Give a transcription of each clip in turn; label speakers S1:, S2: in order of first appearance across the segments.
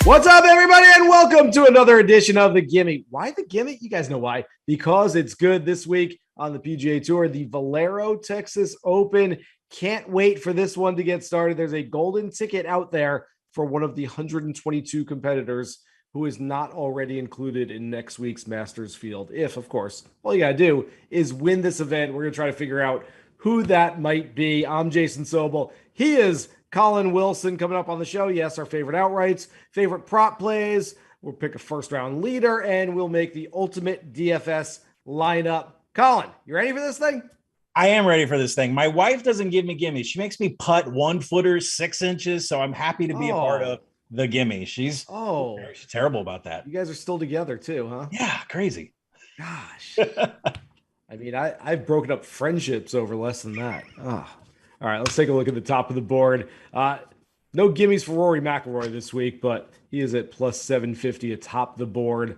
S1: What's up, everybody, and welcome to another edition of the Gimme. Why the Gimme? You guys know why. Because it's good this week on the PGA Tour, the Valero Texas Open. Can't wait for this one to get started. There's a golden ticket out there for one of the 122 competitors who is not already included in next week's Masters field. If, of course, all you got to do is win this event. We're going to try to figure out who that might be. I'm Jason Sobel. He is Collin Wilson coming up on the show. Yes, our favorite outrights, favorite prop plays. We'll pick a first round leader and we'll make the ultimate DFS lineup. Collin, you ready for this thing?
S2: I am ready for this thing. My wife doesn't give me gimme. She makes me putt 1 footer, 6 inches. So I'm happy to be a part of the gimme. She's terrible about that.
S1: You guys are still together too, huh?
S2: Yeah, crazy.
S1: Gosh. I mean, I've broken up friendships over less than that. Oh. All right, let's take a look at the top of the board. No gimmies for Rory McIlroy this week, but he is at plus 750 atop the board.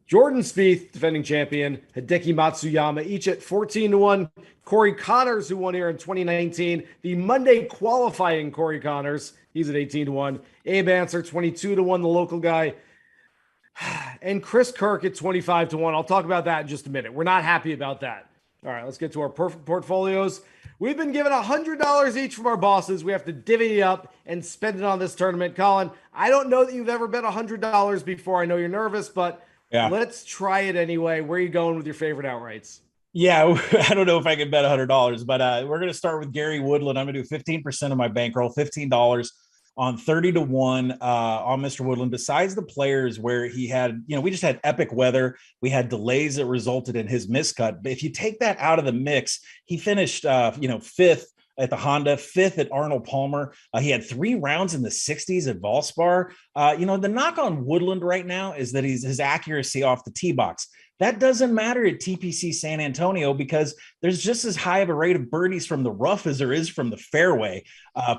S1: Jordan Spieth, defending champion, Hideki Matsuyama, each at 14-1. Corey Connors, who won here in 2019. The Monday qualifying Corey Connors, he's at 18-1. Abe Answer, 22-1, the local guy. And Chris Kirk at 25-1. I'll talk about that in just a minute. We're not happy about that. All right, let's get to our perfect portfolios. We've been given $100 each from our bosses. We have to divvy it up and spend it on this tournament. Collin, I don't know that you've ever bet $100 before. I know you're nervous, but let's try it anyway. Where are you going with your favorite outrights?
S2: Yeah, I don't know if I can bet $100, but we're going to start with Gary Woodland. I'm going to do 15% of my bankroll, $15 on 30-1 on Mr. Woodland. Besides the players where he had, we just had epic weather. We had delays that resulted in his miscut. But if you take that out of the mix, he finished, 5th at the Honda, 5th at Arnold Palmer. He had 3 rounds in the 60s at Valspar. The knock on Woodland right now is that his accuracy off the tee box. That doesn't matter at TPC San Antonio because there's just as high of a rate of birdies from the rough as there is from the fairway.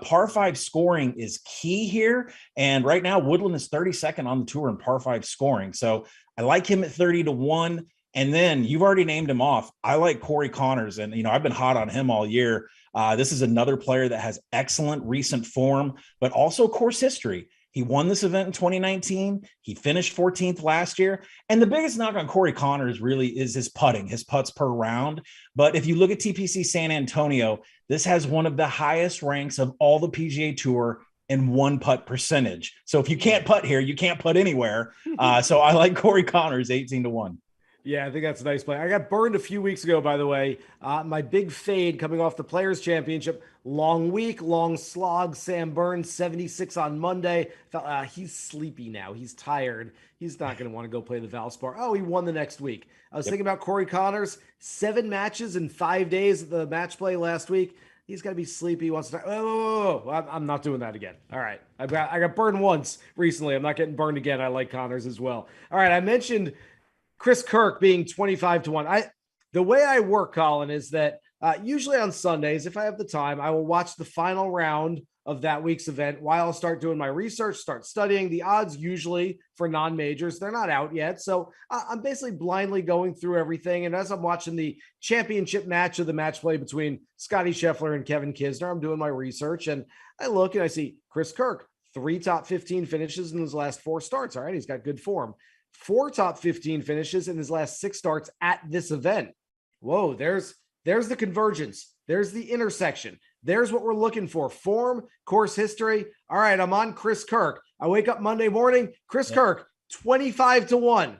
S2: Par 5 scoring is key here. And right now, Woodland is 32nd on the tour in par 5 scoring. So I like him at 30-1. And then you've already named him off. I like Corey Connors. And, I've been hot on him all year. This is another player that has excellent recent form, but also course history. He won this event in 2019. He finished 14th last year. And the biggest knock on Corey Connors really is his putting, his putts per round. But if you look at TPC San Antonio, this has one of the highest ranks of all the PGA Tour in 1 putt percentage. So if you can't putt here, you can't putt anywhere. So I like Corey Connors 18-1.
S1: Yeah, I think that's a nice play. I got burned a few weeks ago, by the way. My big fade coming off the Players' Championship. Long week, long slog. Sam Burns, 76 on Monday. He's sleepy now. He's tired. He's not going to want to go play the Valspar. Oh, he won the next week. I was thinking about Corey Connors. 7 matches in 5 days at the match play last week. He's got to be sleepy. He wants to. I'm not doing that again. All right. I got burned once recently. I'm not getting burned again. I like Connors as well. All right. I mentioned Chris Kirk being 25-1. The way I work, Collin, is that usually on Sundays, if I have the time, I will watch the final round of that week's event while I'll start doing my research, start studying the odds. Usually for non-majors, they're not out yet. So I'm basically blindly going through everything. And as I'm watching the championship match of the match play between Scotty Scheffler and Kevin Kisner, I'm doing my research and I look and I see Chris Kirk, 3 top 15 finishes in his last 4 starts. All right. He's got good form. 4 top 15 finishes in his last 6 starts at this event. Whoa, there's the convergence. There's the intersection. There's what we're looking for. Form, course history. All right, I'm on Chris Kirk. I wake up Monday morning, Chris Kirk, 25-1.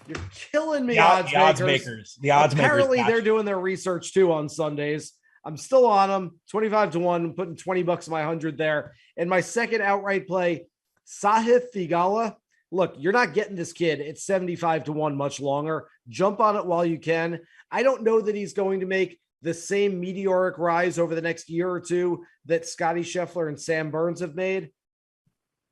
S1: You're killing me, odds makers.
S2: The odds makers.
S1: Apparently, they're doing their research too on Sundays. I'm still on them, 25-1. I'm putting $20 of my 100 there. And my second outright play, Sahith Theegala. Look, you're not getting this kid at 75-1 much longer. Jump on it while you can. I don't know that he's going to make the same meteoric rise over the next year or two that Scotty Scheffler and Sam Burns have made,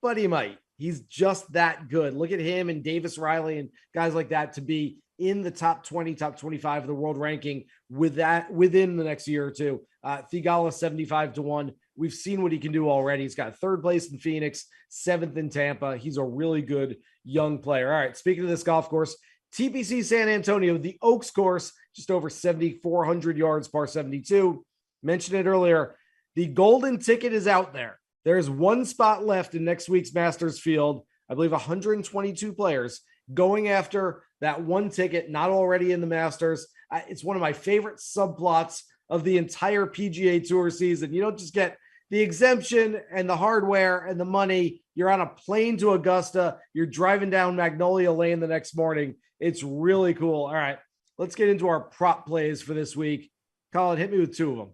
S1: but he might. He's just that good. Look at him and Davis Riley and guys like that to be in the top 20, top 25 of the world ranking with that within the next year or two. Theegala 75-1. We've seen what he can do already. He's got 3rd place in Phoenix, 7th in Tampa. He's a really good young player. All right, speaking of this golf course, TPC San Antonio, the Oaks course, just over 7,400 yards, par 72. Mentioned it earlier. The golden ticket is out there. There's one spot left in next week's Masters field. I believe 122 players going after that one ticket, not already in the Masters. It's one of my favorite subplots of the entire PGA Tour season. You don't just get the exemption and the hardware and the money. You're on a plane to Augusta. You're driving down Magnolia Lane the next morning. It's really cool. All right, let's get into our prop plays for this week. Collin, hit me with two of them.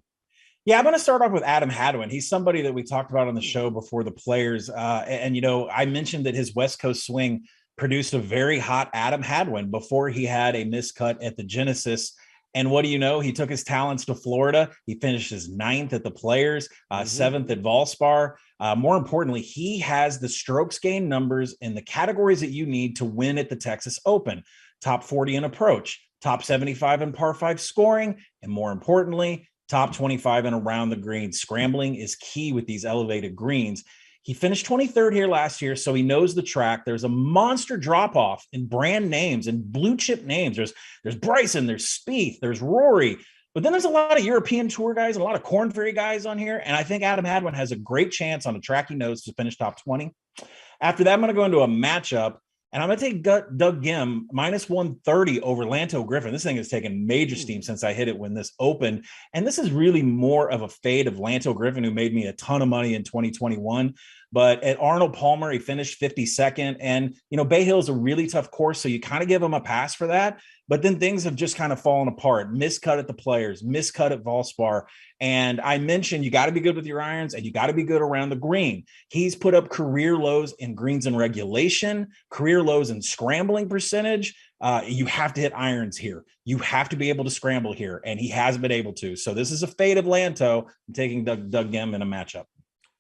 S2: Yeah, I'm going to start off with Adam Hadwin. He's somebody that we talked about on the show before the players. And, I mentioned that his West Coast swing produced a very hot Adam Hadwin before he had a miscut at the Genesis. And what do you know? He took his talents to Florida. He finished his 9th at the Players, 7th at Valspar. More importantly, he has the strokes gain numbers in the categories that you need to win at the Texas Open. Top 40 in approach, top 75 in par 5 scoring, and more importantly, top 25 and around the green. Scrambling is key with these elevated greens. He finished 23rd here last year, so he knows the track. There's a monster drop-off in brand names and blue chip names. There's Bryson, there's Spieth, there's Rory, but then there's a lot of European Tour guys and a lot of Corn Ferry guys on here, and I think Adam Hadwin has a great chance on a track he knows to finish top 20. After that, I'm going to go into a matchup, and I'm going to take Doug Gim minus 130 over Lanto Griffin. This thing has taken major steam since I hit it when this opened. And this is really more of a fade of Lanto Griffin, who made me a ton of money in 2021. But at Arnold Palmer, he finished 52nd. And, Bay Hill is a really tough course, so you kind of give him a pass for that. But then things have just kind of fallen apart. Miscut at the Players, miscut at Valspar. And I mentioned you got to be good with your irons and you got to be good around the green. He's put up career lows in greens and regulation, career lows in scrambling percentage. You have to hit irons here. You have to be able to scramble here. And he hasn't been able to. So this is a fade of Lanto. I'm taking Doug Gim in a matchup.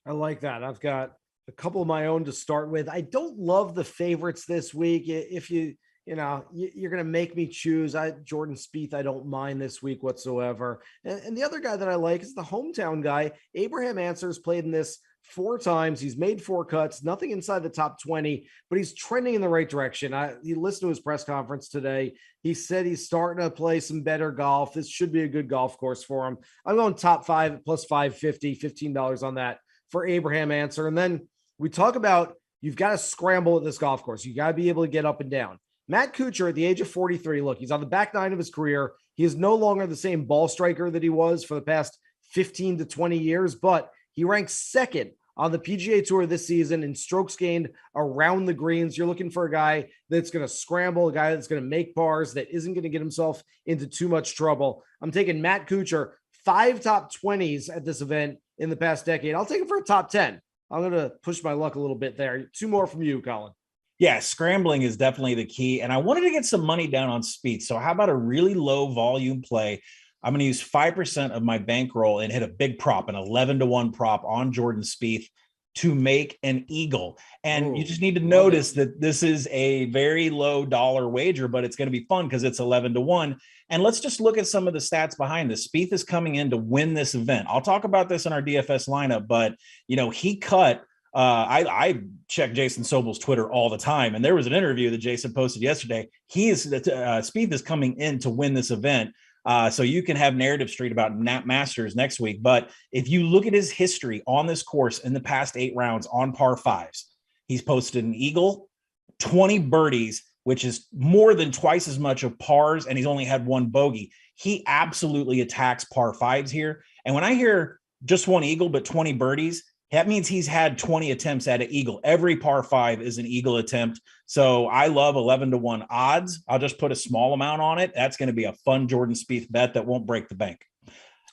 S1: I like that. I've got a couple of my own to start with. I don't love the favorites this week. If you're going to make me choose. Jordan Spieth, I don't mind this week whatsoever. And the other guy that I like is the hometown guy. Abraham Answer's played in this 4 times. He's made 4 cuts, nothing inside the top 20, but he's trending in the right direction. You listened to his press conference today. He said he's starting to play some better golf. This should be a good golf course for him. I'm going top 5 plus 550, $15 on that for Abraham Answer. And then we talk about you've got to scramble at this golf course. You got to be able to get up and down. Matt Kuchar at the age of 43, look, he's on the back 9 of his career. He is no longer the same ball striker that he was for the past 15 to 20 years, but he ranks 2nd on the PGA Tour this season in strokes gained around the greens. You're looking for a guy that's going to scramble, a guy that's going to make pars, that isn't going to get himself into too much trouble. I'm taking Matt Kuchar, 5 top 20s at this event in the past decade. I'll take him for a top 10. I'm going to push my luck a little bit there. 2 more from you, Collin.
S2: Yeah, scrambling is definitely the key. And I wanted to get some money down on Spieth. So how about a really low volume play? I'm going to use 5% of my bankroll and hit a big prop, an 11-1 prop on Jordan Spieth to make an eagle. And you just need to notice that this is a very low dollar wager, but it's going to be fun because it's 11-1. And let's just look at some of the stats behind this. Spieth is coming in to win this event. I'll talk about this in our DFS lineup, but he cut. I check Jason Sobel's Twitter all the time, and there was an interview that Jason posted yesterday. Spieth is coming in to win this event. So you can have Narrative Street about Masters next week. But if you look at his history on this course in the past 8 rounds on par 5s, he's posted an eagle, 20 birdies, which is more than twice as much of pars, and he's only had 1 bogey. He absolutely attacks par 5s here. And when I hear just 1 eagle but 20 birdies, that means he's had 20 attempts at an eagle. Every par 5 is an eagle attempt. So I love 11-1 odds. I'll just put a small amount on it. That's going to be a fun Jordan Spieth bet that won't break the bank.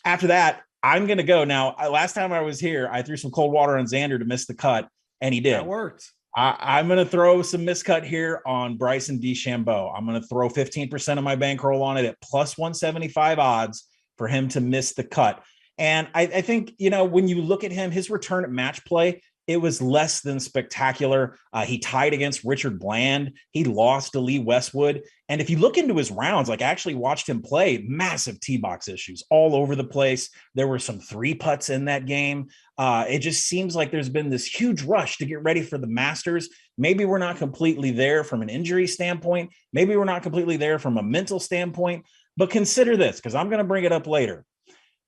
S2: After that, I'm going to go. Now, last time I was here, I threw some cold water on Xander to miss the cut, and he did.
S1: That worked.
S2: I'm going to throw some miscut here on Bryson DeChambeau. I'm going to throw 15% of my bankroll on it at plus 175 odds for him to miss the cut. And I think, when you look at him, his return at match play, it was less than spectacular. He tied against Richard Bland. He lost to Lee Westwood. And if you look into his rounds, I actually watched him play, massive tee box issues all over the place. There were some 3 putts in that game. It just seems like there's been this huge rush to get ready for the Masters. Maybe we're not completely there from an injury standpoint. Maybe we're not completely there from a mental standpoint. But consider this, because I'm going to bring it up later.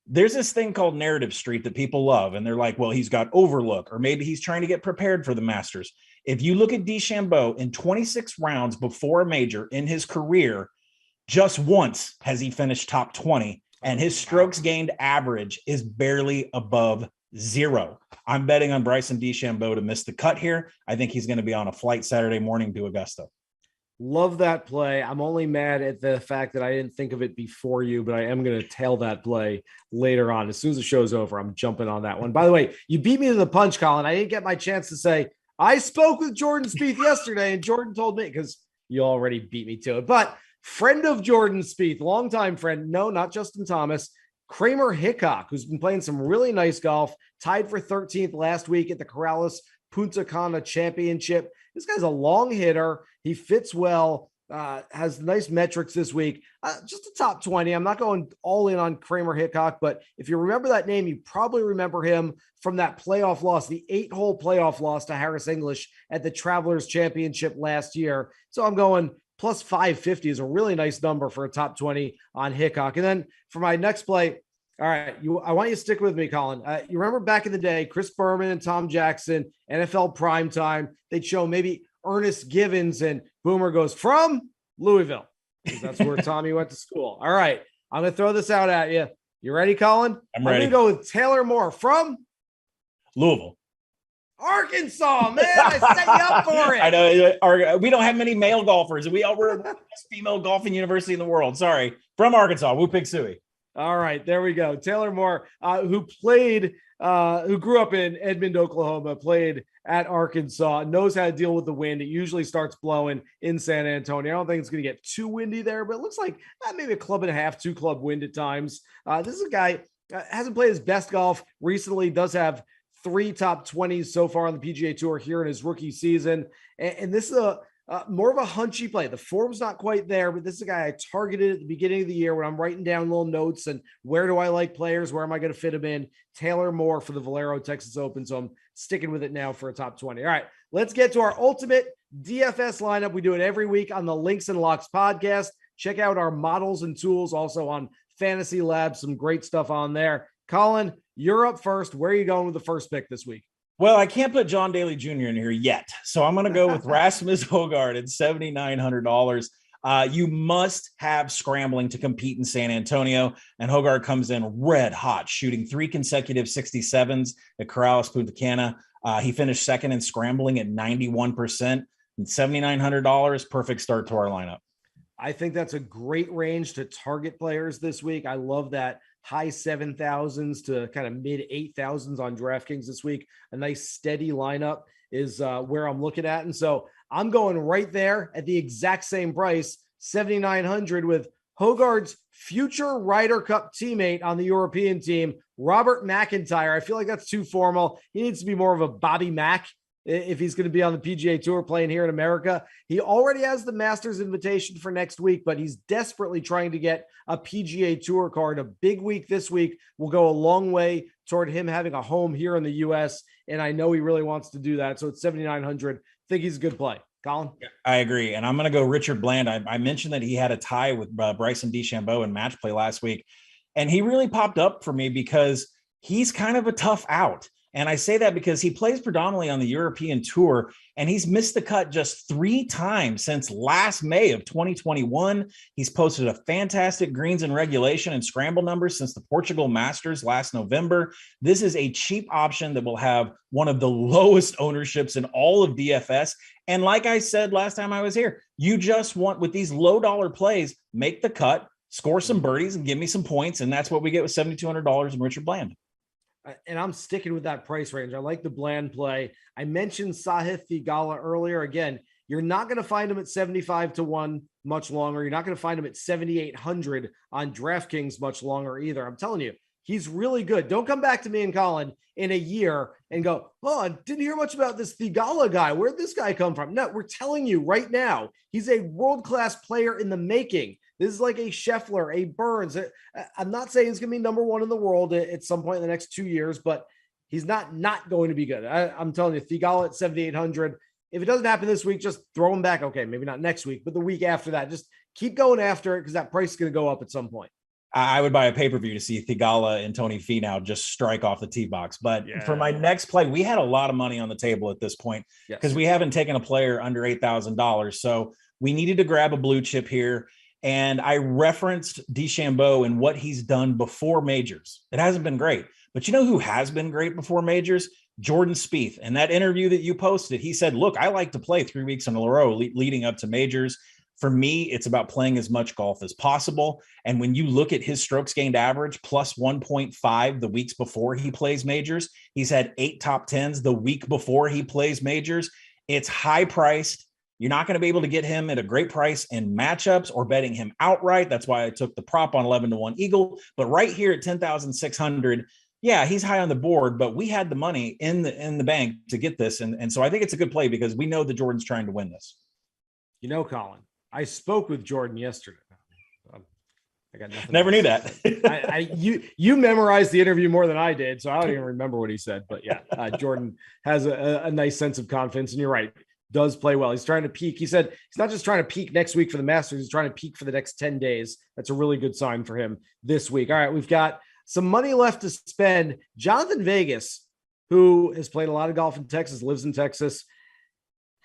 S2: there's this thing called Narrative Street that people love. And they're like, well, he's got overlook, or maybe he's trying to get prepared for the Masters. If you look at DeChambeau in 26 rounds before a major in his career, just once has he finished top 20, and his strokes gained average is barely above 0. I'm betting on Bryson DeChambeau to miss the cut here. I think he's going to be on a flight Saturday morning to Augusta.
S1: Love that play. I'm only mad at the fact that I didn't think of it before you, but I am going to tail that play later on. As soon as the show's over, I'm jumping on that one. By the way, you beat me to the punch, Collin. I didn't get my chance to say, I spoke with Jordan Spieth yesterday, and Jordan told me, because you already beat me to it. But friend of Jordan Spieth, longtime friend, no, not Justin Thomas, Kramer Hickok, who's been playing some really nice golf, tied for 13th last week at the Corrales Punta Cana Championship. This guy's a long hitter. He fits well, has nice metrics this week. Just a top 20. I'm not going all in on Kramer Hickok, but if you remember that name, you probably remember him from that playoff loss, the 8-hole playoff loss to Harris English at the Travelers Championship last year. So I'm going plus 550 is a really nice number for a top 20 on Hickok. And then for my next play, all right, I want you to stick with me, Collin. You remember back in the day, Chris Berman and Tom Jackson, NFL primetime, they'd show maybe Ernest Givens, and Boomer goes, from Louisville, because that's where Tommy went to school. All right, I'm going to throw this out at you. You ready, Collin?
S2: I'm ready.
S1: I'm going to go with Taylor Moore from
S2: Louisville.
S1: Arkansas, man. I set you up for it.
S2: I know. We don't have many male golfers. We're the best female golfing university in the world. Sorry. From Arkansas, Woo Pig Suey.
S1: All right, there we go. Taylor Moore, who grew up in Edmond, Oklahoma, played at Arkansas, knows how to deal with the wind. It usually starts blowing in San Antonio. I don't think it's going to get too windy there, but it looks like maybe a club and a half, 2 club wind at times. This is a guy hasn't played his best golf recently, does have 3 top 20s so far on the PGA Tour here in his rookie season. And this is more of a hunchy play. The form's not quite there, but this is a guy I targeted at the beginning of the year when I'm writing down little notes and where do I like players? Where am I going to fit him in? Taylor Moore for the Valero Texas Open. So I'm sticking with it now for a top 20. All right, let's get to our ultimate DFS lineup. We do it every week on the Links and Locks podcast. Check out our models and tools also on Fantasy Labs. Some great stuff on there. Collin, you're up first. Where are you going with the first pick this week?
S2: Well, I can't put John Daly Jr. in here yet. So I'm going to go with Rasmus Højgaard at $7,900. You must have scrambling to compete in San Antonio. And Højgaard comes in red hot, shooting 3 consecutive 67s at Corrales Punta Cana. He finished second in scrambling at 91%. And $7,900, perfect start to our lineup.
S1: I think that's a great range to target players this week. I love that. High 7,000s to kind of mid 8,000s on DraftKings this week. A nice steady lineup is where I'm looking at. And so I'm going right there at the exact same price, 7,900, with Højgaard's future Ryder Cup teammate on the European team, Robert McIntyre. I feel like that's too formal. He needs to be more of a Bobby Mack if he's going to be on the PGA Tour playing here in America. He already has the Masters invitation for next week, but he's desperately trying to get a PGA Tour card. A big week this week will go a long way toward him having a home here in the U.S., and I know he really wants to do that. So it's 7,900. Think he's a good play. Collin?
S2: I agree. And I'm going to go Richard Bland. I mentioned that he had a tie with Bryson DeChambeau in match play last week, and he really popped up for me because he's kind of a tough out. And I say that because he plays predominantly on the European Tour, and he's missed the cut just 3 times since last May of 2021. He's posted a fantastic greens and regulation and scramble numbers since the Portugal Masters last November. This is a cheap option that will have one of the lowest ownerships in all of DFS. And like I said last time I was here, you just want, with these low dollar plays, make the cut, score some birdies, and give me some points. And that's what we get with $7,200 in Richard Bland.
S1: And I'm sticking with that price range. I like the Bland play. I mentioned Sahith Theegala earlier. Again, you're not going to find him at 75 to 1 much longer. You're not going to find him at 7,800 on DraftKings much longer either. I'm telling you, he's really good. Don't come back to me and Collin in a year and go, oh, I didn't hear much about this Theegala guy. Where'd this guy come from? No, we're telling you right now, he's a world-class player in the making. This is like a Scheffler, a Burns. I'm not saying he's going to be number 1 in the world at some point in the next 2 years, but he's not going to be good. I'm telling you, Theegala at 7,800. If it doesn't happen this week, just throw him back. Okay, maybe not next week, but the week after that, just keep going after it because that price is going to go up at some point.
S2: I would buy a pay-per-view to see Thigala and Tony Finau just strike off the tee box. But for my next play, we had a lot of money on the table at this point because we haven't taken a player under $8,000. So we needed to grab a blue chip here. And I referenced DeChambeau and what he's done before majors. It hasn't been great. But you know who has been great before majors? Jordan Spieth. And that interview that you posted, he said, look, I like to play 3 weeks in a row leading up to majors. For me, it's about playing as much golf as possible. And when you look at his strokes gained average plus 1.5 the weeks before he plays majors, he's had 8 top 10s the week before he plays majors. It's high priced. You're not going to be able to get him at a great price in matchups or betting him outright. That's why I took the prop on 11-1 Eagle. But right here at 10,600, yeah, he's high on the board, but we had the money in the bank to get this. And so I think it's a good play because we know that Jordan's trying to win this.
S1: You know, Collin, I spoke with Jordan yesterday. I got nothing.
S2: Never knew that.
S1: You memorized the interview more than I did, so I don't even remember what he said. But yeah, Jordan has a nice sense of confidence, and you're right, does play well. He's trying to peak. He said he's not just trying to peak next week for the Masters. He's trying to peak for the next 10 days. That's a really good sign for him this week. All right, we've got some money left to spend. Jonathan Vegas, who has played a lot of golf in Texas, lives in Texas,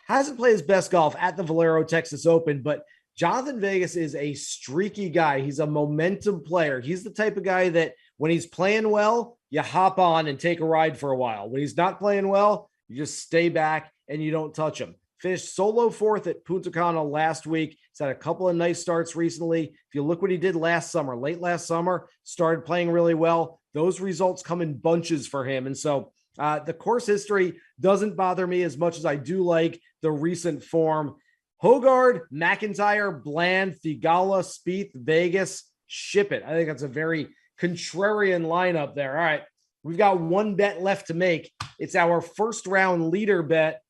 S1: hasn't played his best golf at the Valero Texas Open, but Jonathan Vegas is a streaky guy. He's a momentum player. He's the type of guy that when he's playing well, you hop on and take a ride for a while. When he's not playing well, you just stay back and you don't touch him. Finished solo 4th at Punta Cana last week. He's had a couple of nice starts recently. If you look what he did last summer, late last summer, started playing really well. Those results come in bunches for him. And so the course history doesn't bother me as much as I do like the recent form. Hogard, McIntyre, Bland, Thigala, Spieth, Vegas, ship it. I think that's a very contrarian lineup there. All right, we've got one bet left to make. It's our first round leader bet.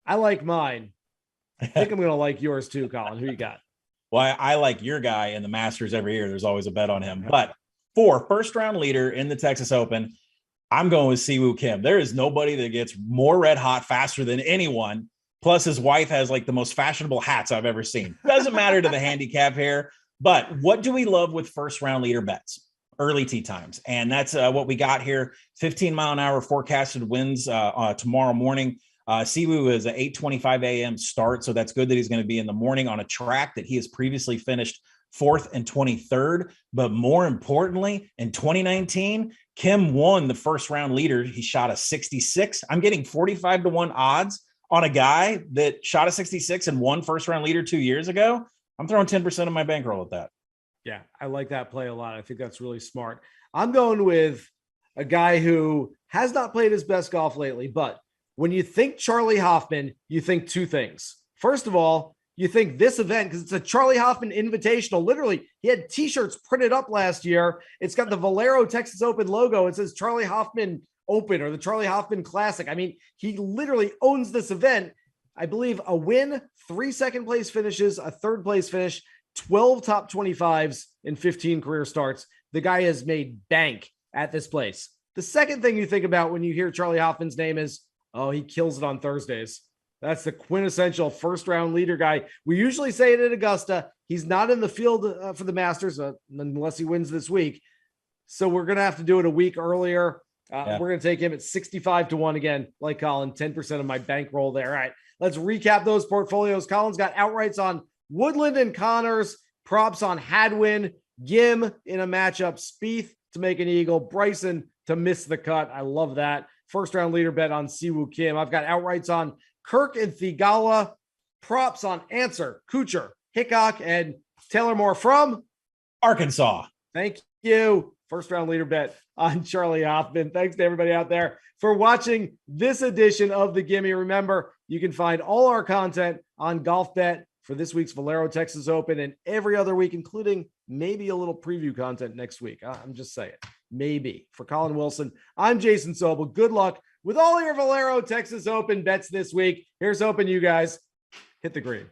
S1: I like mine. I think I'm going to like yours too, Collin. Who you got?
S2: Well, I like your guy in the Masters every year. There's always a bet on him. But for first round leader in the Texas Open, I'm going with Siwoo Kim. There is nobody that gets more red hot faster than anyone. Plus, his wife has like the most fashionable hats I've ever seen. Doesn't matter to the handicap here. But what do we love with first round leader bets? Early tee times. And that's what we got here. 15 mile an hour forecasted winds tomorrow morning. Siwoo is an 8:25 a.m. start. So that's good that he's going to be in the morning on a track that he has previously finished 4th and 23rd. But more importantly, in 2019, Kim won the first round leader. He shot a 66. I'm getting 45-1 odds on a guy that shot a 66 and won first round leader 2 years ago. I'm throwing 10% of my bankroll at that.
S1: Yeah, I like that play a lot. I think that's really smart. I'm going with a guy who has not played his best golf lately, but when you think Charlie Hoffman, you think two things. First of all, you think this event, because it's a Charlie Hoffman Invitational. Literally, he had t-shirts printed up last year. It's got the Valero Texas Open logo. It says Charlie Hoffman Open or the Charlie Hoffman Classic. I mean, he literally owns this event. I believe a win, 3 second place finishes, a third place finish, 12 top 25s in 15 career starts. The guy has made bank at this place. The second thing you think about when you hear Charlie Hoffman's name is, oh, he kills it on Thursdays. That's the quintessential first round leader guy. We usually say it at Augusta. He's not in the field for the Masters unless he wins this week. So we're going to have to do it a week earlier. We're going to take him at 65-1 again, like Collin, 10% of my bankroll there. All right, let's recap those portfolios. Collin's got outrights on Woodland and Connors, props on Hadwin, Gim in a matchup, Spieth to make an eagle, Bryson to miss the cut. I love that. First round leader bet on Siwoo Kim. I've got outrights on Kirk and Thigala, props on Answer, Kuchar, Hickok, and Taylor Moore from
S2: Arkansas.
S1: Thank you. First round leader bet on Charlie Hoffman. Thanks to everybody out there for watching this edition of the Gimme. Remember, you can find all our content on Golf Bet for this week's Valero Texas Open and every other week, including maybe a little preview content next week. I'm just saying, maybe. For Collin Wilson, I'm Jason Sobel. Good luck with all your Valero Texas Open bets this week. Here's hoping you guys hit the green.